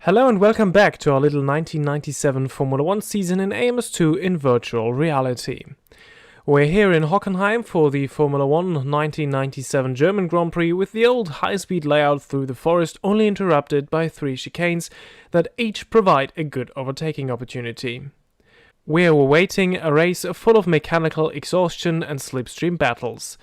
Hello and welcome back to our little 1997 Formula 1 season in AMS2 in virtual reality. We're here in Hockenheim for the Formula 1 1997 German Grand Prix with the old high-speed layout through the forest, only interrupted by 3 chicanes that each provide a good overtaking opportunity. We're awaiting a race full of mechanical exhaustion and slipstream battles.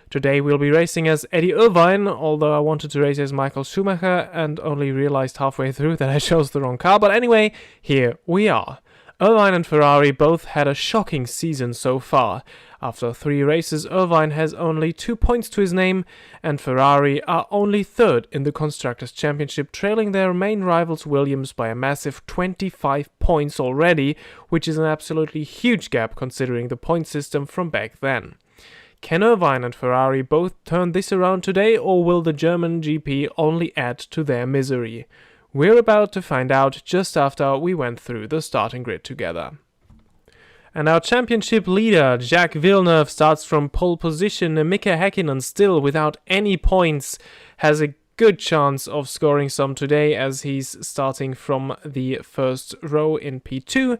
Today we'll be racing as Eddie Irvine, although I wanted to race as Michael Schumacher and only realized halfway through that I chose the wrong car. But anyway, here we are. Irvine and Ferrari both had a shocking season so far. After 3 races, Irvine has only 2 points to his name, and Ferrari are only 3rd in the Constructors' Championship, trailing their main rivals Williams by a massive 25 points already, which is an absolutely huge gap considering the point system from back then. Can Irvine and Ferrari both turn this around today, or will the German GP only add to their misery? We're about to find out just after we went through the starting grid together. And our championship leader, Jacques Villeneuve, starts from pole position. Mika Häkkinen, still without any points, has a good chance of scoring some today as he's starting from the first row in P2.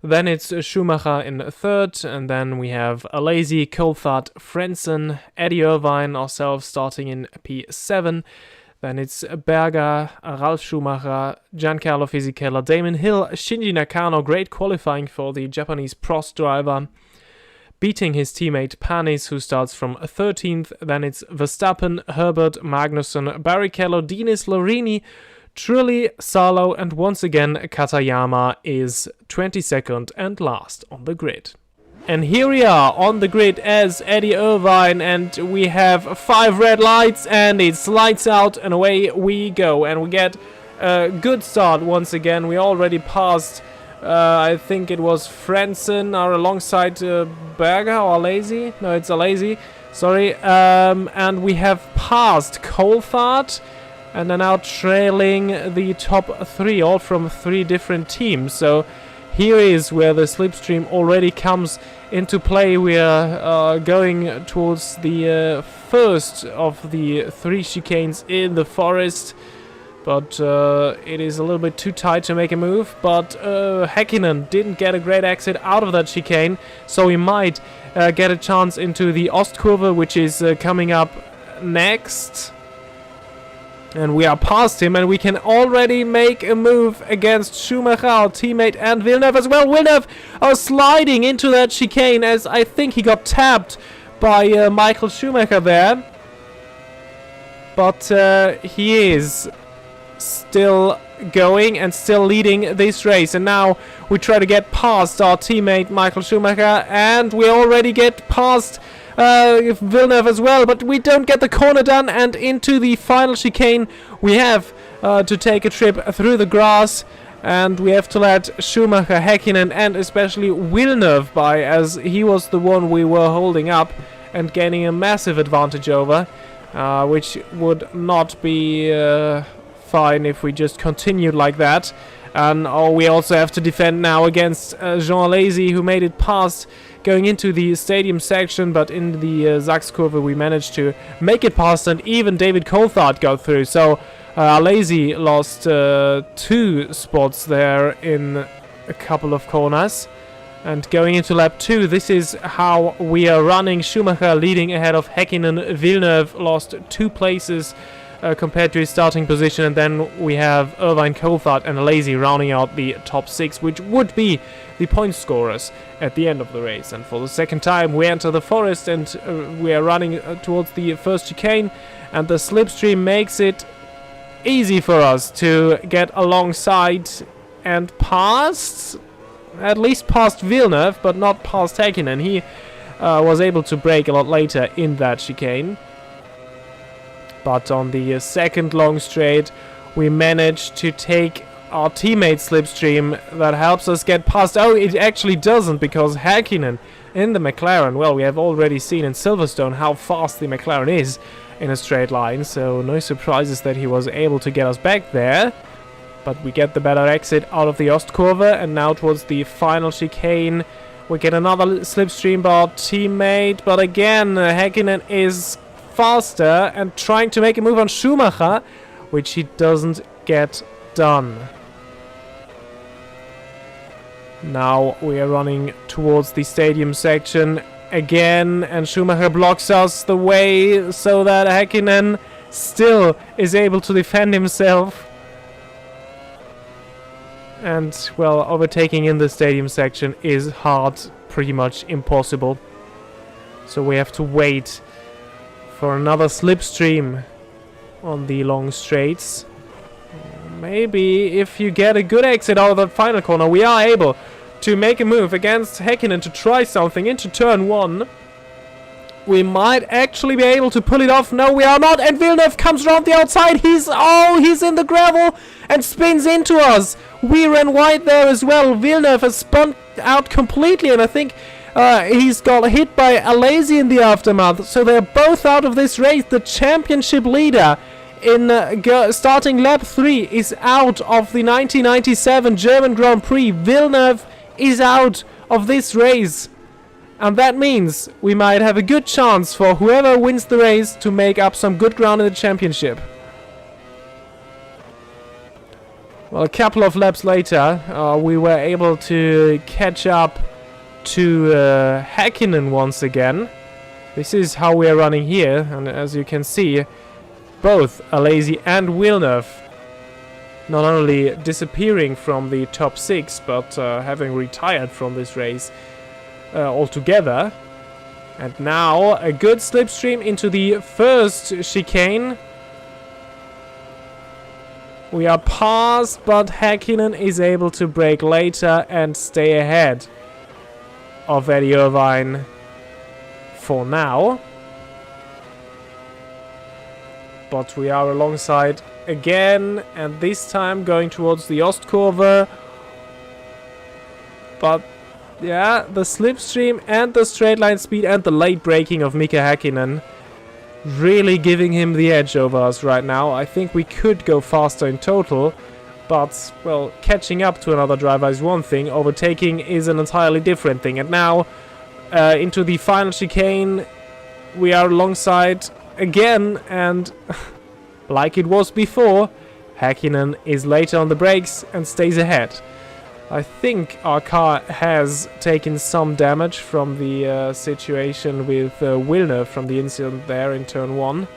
Then it's Schumacher in 3rd, and then we have Alesi, Coulthard, Frentzen, Eddie Irvine, ourselves starting in P7. Then it's Berger, Ralf Schumacher, Giancarlo Fisichella, Damon Hill, Shinji Nakano, great qualifying for the Japanese Prost driver, beating his teammate Panis, who starts from 13th. Then it's Verstappen, Herbert, Magnussen, Barrichello, Diniz, Lorini, Trulli, Salo, and once again Katayama is 22nd and last on the grid. And here we are on the grid as Eddie Irvine, and we have 5 red lights, and it's lights out and away we go. And we get a good start once again. We already passed, I think it was Frentzen, are alongside Berger or Alesi. No, it's Alesi, sorry. And we have passed Coulthard, and are now trailing the top 3, all from 3 different teams. So here is where the slipstream already comes into play. We are going towards the first of the 3 chicanes in the forest, but it is a little bit too tight to make a move. But Häkkinen didn't get a great exit out of that chicane, so he might get a chance into the Ostkurve, which is coming up next. And we are past him, and we can already make a move against Schumacher, our teammate, and Villeneuve as well. Villeneuve sliding into that chicane, as I think he got tapped by Michael Schumacher there. But he is still going and still leading this race. And now we try to get past our teammate Michael Schumacher, and we already get past Villeneuve as well, but we don't get the corner done, and into the final chicane we have to take a trip through the grass, and we have to let Schumacher, Häkkinen, and especially Villeneuve by, as he was the one we were holding up and gaining a massive advantage over, which would not be fine if we just continued like that. And we also have to defend now against Jean Alesi, who made it past going into the stadium section, but in the Sachskurve we managed to make it past, and even David Coulthard got through. So Alesi lost 2 spots there in a couple of corners. And going into lap 2, this is how we are running. Schumacher leading ahead of Häkkinen. Villeneuve lost 2 places compared to his starting position, and then we have Irvine, Coulthard, and Alesi rounding out the top 6, which would be the point scorers at the end of the race. And for the second time we enter the forest, and we are running towards the first chicane, and the slipstream makes it easy for us to get alongside and past, at least past Villeneuve, but not past Häkkinen. He was able to brake a lot later in that chicane. But on the second long straight, we managed to take our teammate slipstream that helps us get past. Oh, it actually doesn't, because Häkkinen in the McLaren, well, we have already seen in Silverstone how fast the McLaren is in a straight line, so no surprises that he was able to get us back there. But we get the better exit out of the Ostkurve, and now towards the final chicane, we get another slipstream by our teammate, but again, Häkkinen is faster and trying to make a move on Schumacher, which he doesn't get done. Now we are running towards the stadium section again, and Schumacher blocks us the way so that Häkkinen still is able to defend himself. And, well, overtaking in the stadium section is hard, pretty much impossible. So we have to wait for another slipstream on the long straights. Maybe if you get a good exit out of that final corner, we are able to make a move against Häkkinen to try something into turn 1. We might actually be able to pull it off. No, we are not. And Villeneuve comes around the outside. He's in the gravel and spins into us. We ran wide there as well. Villeneuve has spun out completely, and I think he's got hit by Alesi in the aftermath. So they're both out of this race. The championship leader in starting lap 3 is out of the 1997 German Grand Prix. Villeneuve is out of this race. And that means we might have a good chance for whoever wins the race to make up some good ground in the championship. Well, a couple of laps later, we were able to catch up to Häkkinen once again. This is how we are running here, and as you can see, both Alesi and Villeneuve not only disappearing from the top 6, but having retired from this race altogether. And now a good slipstream into the first chicane. We are past, but Häkkinen is able to brake later and stay ahead of Eddie Irvine for now. But we are alongside again, and this time going towards the Ostkurve. But yeah, the slipstream and the straight line speed and the late braking of Mika Häkkinen really giving him the edge over us right now. I think we could go faster in total, but, well, catching up to another driver is one thing, overtaking is an entirely different thing. And now, into the final chicane, we are alongside again, and like it was before, Häkkinen is later on the brakes and stays ahead. I think our car has taken some damage from the situation with Villeneuve from the incident there in turn 1.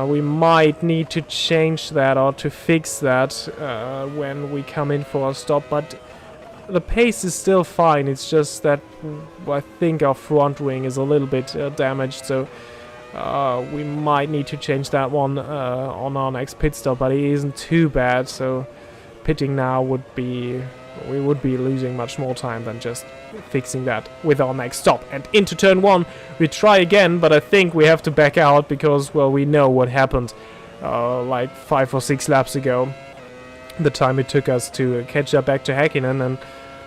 We might need to change that or to fix that when we come in for a stop, but the pace is still fine. It's just that I think our front wing is a little bit damaged, so we might need to change that one on our next pit stop, but it isn't too bad, so pitting now would be... we would be losing much more time than just fixing that with our next stop. And into turn 1, we try again, but I think we have to back out because, well, we know what happened like 5 or 6 laps ago. The time it took us to catch up back to Häkkinen, and,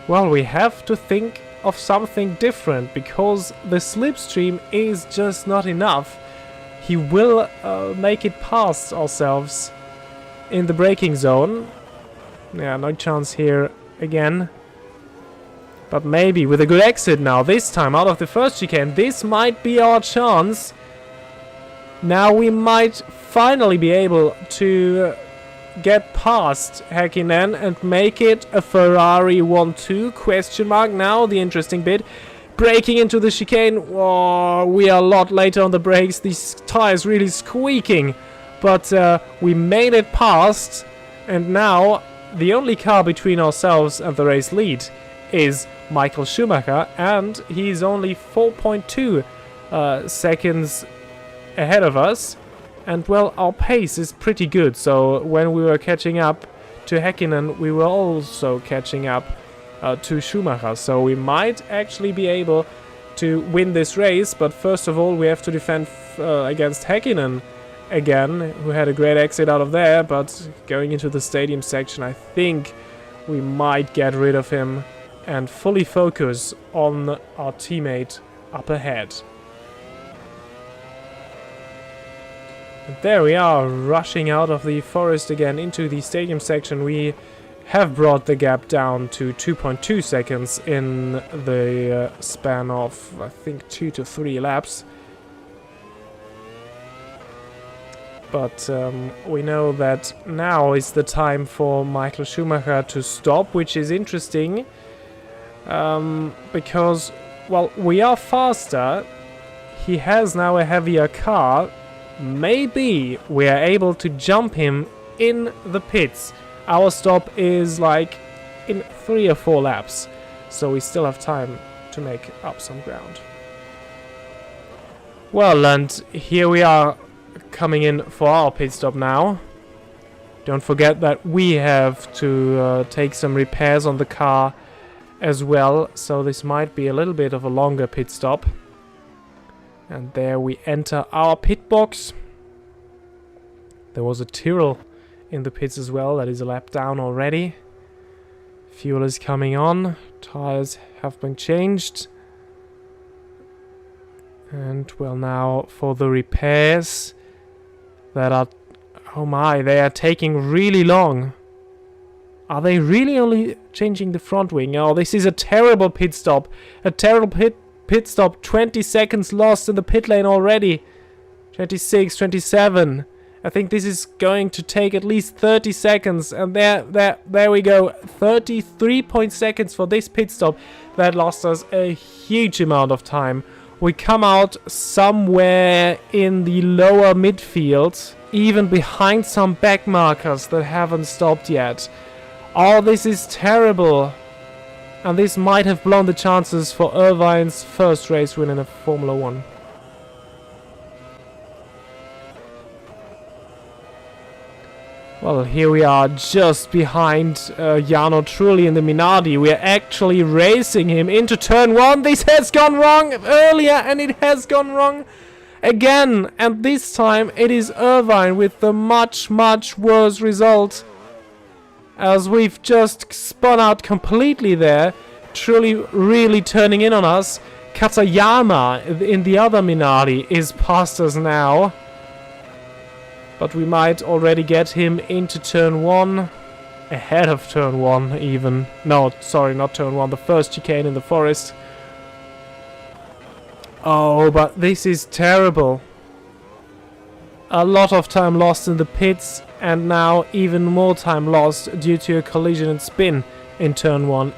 well, we have to think of something different because the slipstream is just not enough. He will make it past ourselves in the braking zone. Yeah, no chance here again. But maybe with a good exit now, this time out of the first chicane, this might be our chance. Now we might finally be able to get past Häkkinen and make it a Ferrari 1-2 question mark. Now the interesting bit, braking into the chicane. Oh, we are a lot later on the brakes, these tires really squeaking, but we made it past, and now the only car between ourselves and the race lead is Michael Schumacher, and he's only 4.2 seconds ahead of us. And, well, our pace is pretty good, so when we were catching up to Häkkinen, we were also catching up to Schumacher. So we might actually be able to win this race, but first of all we have to defend against Häkkinen again, who had a great exit out of there, but going into the stadium section, I think we might get rid of him and fully focus on our teammate up ahead. And there we are, rushing out of the forest again into the stadium section. We have brought the gap down to 2.2 seconds in the span of, I think, 2 to 3 laps. But we know that now is the time for Michael Schumacher to stop, which is interesting Because, well, we are faster. He has now a heavier car. Maybe we are able to jump him in the pits. Our stop is like in 3 or 4 laps, so we still have time to make up some ground. Well, and here we are coming in for our pit stop now. Don't forget that we have to take some repairs on the car as well, so this might be a little bit of a longer pit stop. And there we enter our pit box. There was a Tyrrell in the pits as well, that is a lap down already. Fuel is coming on, tires have been changed. And well, now for the repairs that are... Oh my, they are taking really long. Are they really only changing the front wing? Oh, this is a terrible pit stop. A terrible pit stop. 20 seconds lost in the pit lane already. 26, 27. I think this is going to take at least 30 seconds. And there we go. 33 seconds for this pit stop. That lost us a huge amount of time. We come out somewhere in the lower midfield, even behind some back markers that haven't stopped yet. Oh, this is terrible. And this might have blown the chances for Irvine's first race win in a Formula 1. Well, here we are just behind Jarno Trulli in the Minardi. We are actually racing him into turn 1. This has gone wrong earlier and it has gone wrong again. And this time it is Irvine with the much worse result. As we've just spun out completely there. Trulli really turning in on us. Katayama in the other Minardi is past us now. But we might already get him into turn 1. Ahead of turn 1 even. No, sorry, not turn 1. The first chicane in the forest. Oh, but this is terrible. A lot of time lost in the pits. And now even more time lost due to a collision and spin in turn 1.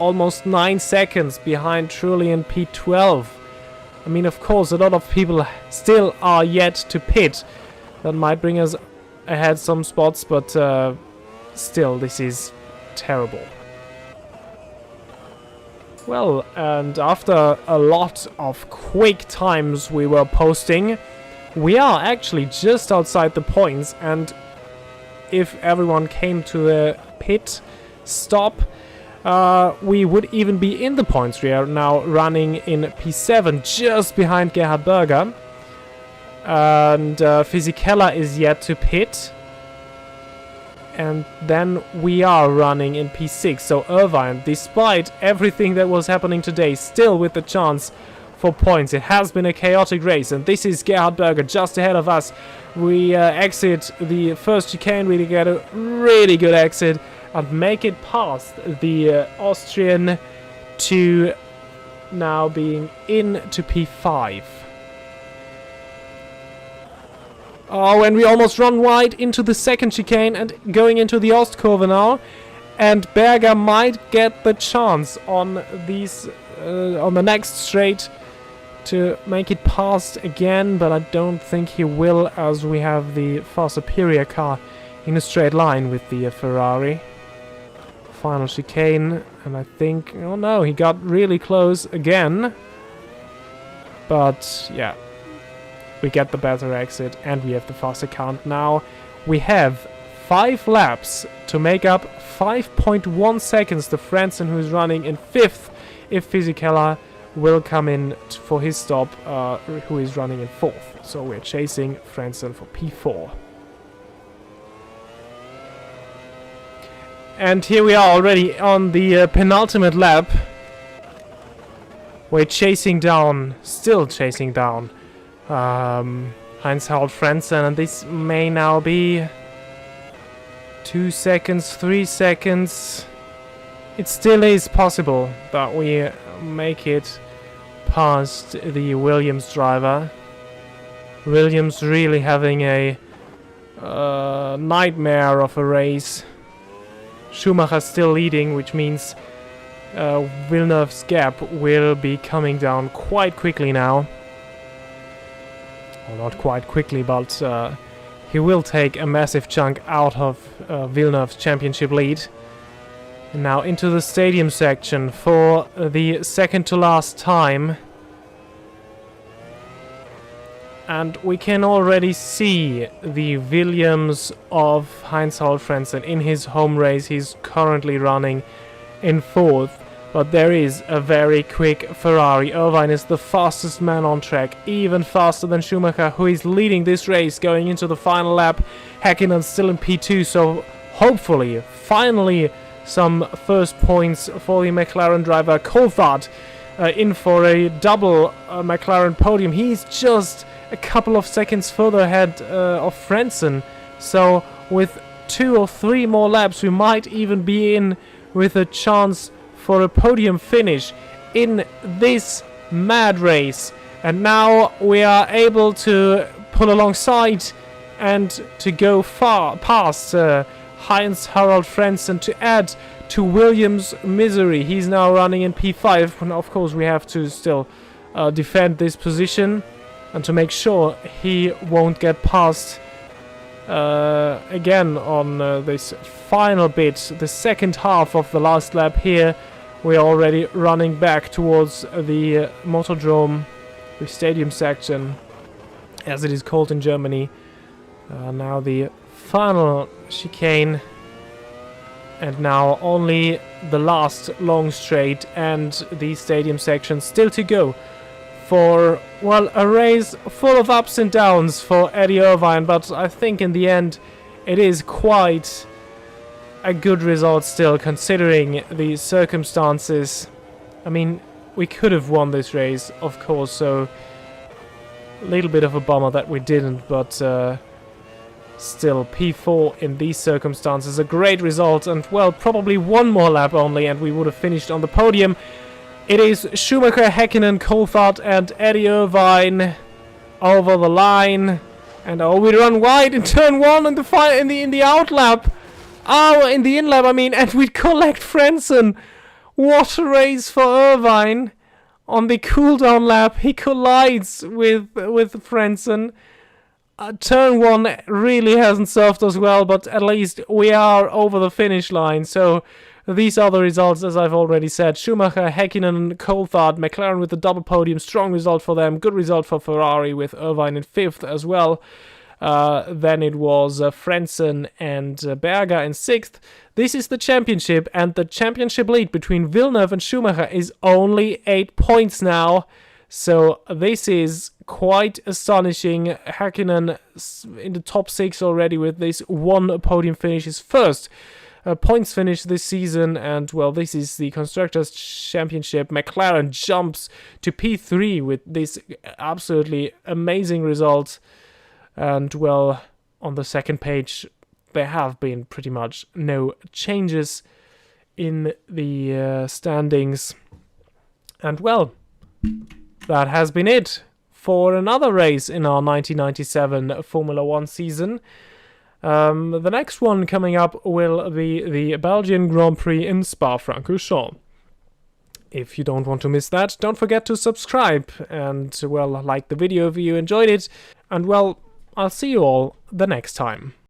Almost 9 seconds behind Trulli in P12. I mean, of course, a lot of people still are yet to pit. That might bring us ahead some spots, but still, this is terrible. Well, and after a lot of quick times we were posting, we are actually just outside the points, and if everyone came to the pit stop, we would even be in the points. We are now running in P7, just behind Gerhard Berger. And Fisichella is yet to pit. And then we are running in P6. So Irvine, despite everything that was happening today, still with the chance for points. It has been a chaotic race. And this is Gerhard Berger just ahead of us. We exit the first chicane. We get a really good exit. And make it past the Austrian to now being into P5. Oh, and we almost run wide into the second chicane and going into the Ostkurve now. And Berger might get the chance on these on the next straight to make it past again, but I don't think he will, as we have the far superior car in a straight line with the Ferrari. Final chicane, and I think, oh no, he got really close again. But yeah. We get the better exit and we have the faster count now. We have 5 laps to make up 5.1 seconds to Frentzen, who is running in 5th, if Fisichella will come in for his stop, who is running in 4th. So we're chasing Frentzen for P4. And here we are already on the penultimate lap. We're chasing down, still chasing down Heinz-Harald Frentzen, and this may now be 2 seconds, 3 seconds. It still is possible that we make it past the Williams driver. Williams really having a nightmare of a race. Schumacher still leading, which means Villeneuve's gap will be coming down quite quickly now. Well, not quite quickly, but he will take a massive chunk out of Villeneuve's championship lead. And now into the stadium section for the second to last time. And we can already see the Williams of Heinz-Harald Frentzen in his home race. He's currently running in 4th. But there is a very quick Ferrari. Irvine is the fastest man on track, even faster than Schumacher, who is leading this race going into the final lap. Häkkinen still in P2, so hopefully, finally, some first points for the McLaren driver. Coulthard in for a double McLaren podium. He's just a couple of seconds further ahead of Frentzen. So with 2 or 3 more laps, we might even be in with a chance for a podium finish in this mad race. And now we are able to pull alongside and to go far past Heinz-Harald Frentzen to add to Williams' misery. He's now running in P5, and of course we have to still defend this position and to make sure he won't get past again on this final bit, the second half of the last lap here. We're already running back towards the Motordrome, the stadium section, as it is called in Germany. Now the final chicane, and now only the last long straight and the stadium section still to go for, well, a race full of ups and downs for Eddie Irvine, but I think in the end it is quite a good result still, considering the circumstances. I mean, we could have won this race, of course, so a little bit of a bummer that we didn't, but still, P4 in these circumstances, a great result, and well, probably one more lap only and we would have finished on the podium. It is Schumacher, Häkkinen, Coulthard and Eddie Irvine over the line, and oh, we run wide in turn 1 in the outlap. Oh, in the in-lap, I mean, and we collect Frentzen. What a race for Irvine. On the cooldown lap, he collides with Frentzen. Turn 1 really hasn't served us well, but at least we are over the finish line. So these are the results, as I've already said. Schumacher, Häkkinen, Coulthard, McLaren with the double podium. Strong result for them. Good result for Ferrari with Irvine in 5th as well. Then it was Frentzen and Berger in 6th. This is the championship, and the championship lead between Villeneuve and Schumacher is only 8 points now. So this is quite astonishing. Häkkinen in the top 6 already with this 1 podium finish, his first points finish this season. And well, this is the Constructors' Championship. McLaren jumps to P3 with this absolutely amazing result. And well, on the second page, there have been pretty much no changes in the standings. And well, that has been it for another race in our 1997 Formula 1 season. The next one coming up will be the Belgian Grand Prix in Spa-Francorchamps. If you don't want to miss that, don't forget to subscribe and, well, like the video if you enjoyed it. And, well, I'll see you all the next time.